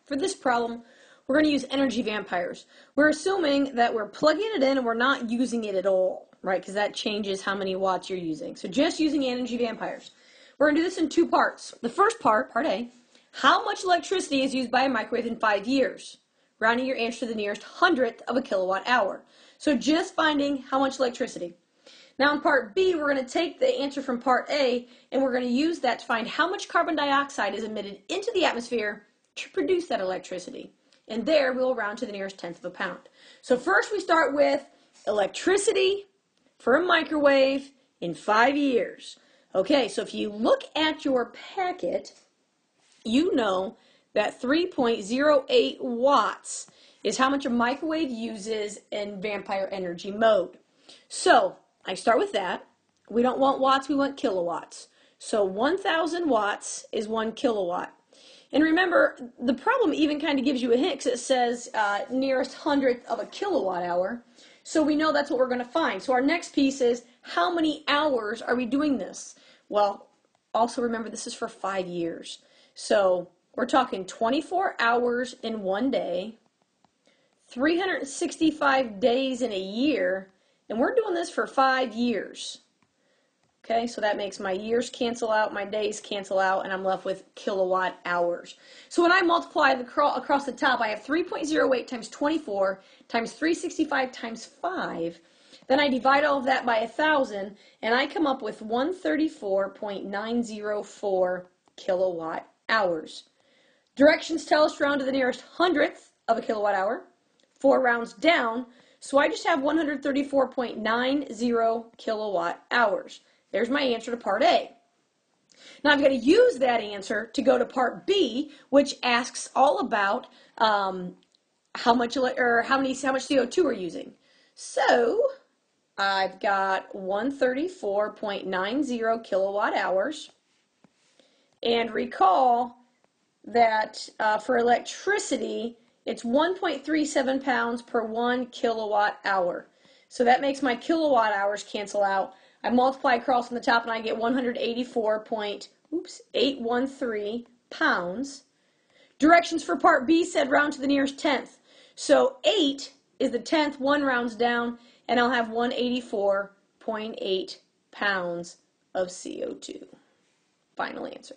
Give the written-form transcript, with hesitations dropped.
For this problem, we're going to use energy vampires. We're assuming that we're plugging it in and we're not using it at all, right? Because that changes how many watts you're using. So just using energy vampires. We're going to do this in two parts. The first part, part A, how much electricity is used by a microwave in 5 years? Rounding your answer to the nearest hundredth of a kilowatt hour. So just finding how much electricity. Now in part B, we're going to take the answer from part A and we're going to use that to find how much carbon dioxide is emitted into the atmosphere to produce that electricity. And there we'll round to the nearest tenth of a pound. So first we start with electricity for a microwave in 5 years. Okay, so if you look at your packet, you know that 3.08 watts is how much a microwave uses in vampire energy mode. So I start with that. We don't want watts, we want kilowatts. So 1,000 watts is 1 kilowatt. And remember, the problem even kind of gives you a hint because it says nearest hundredth of a kilowatt hour. So we know that's what we're going to find. So our next piece is, how many hours are we doing this? Well, also remember this is for 5 years. So we're talking 24 hours in 1 day, 365 days in a year, and we're doing this for 5 years. Okay, so that makes my years cancel out, my days cancel out, and I'm left with kilowatt hours. So when I multiply across the top, I have 3.08 times 24 times 365 times 5. Then I divide all of that by 1,000, and I come up with 134.904 kilowatt hours. Directions tell us to round to the nearest hundredth of a kilowatt hour. 4 rounds down, so I just have 134.90 kilowatt hours. There's my answer to part A. Now I've got to use that answer to go to part B, which asks all about how much CO2 we're using. So I've got 134.90 kilowatt hours, and recall that for electricity it's 1.37 pounds per 1 kilowatt hour. So that makes my kilowatt hours cancel out. I multiply across on the top and I get 184.813 pounds. Directions for part B said round to the nearest tenth. So 8 is the tenth, 1 rounds down, and I'll have 184.8 pounds of CO2. Final answer.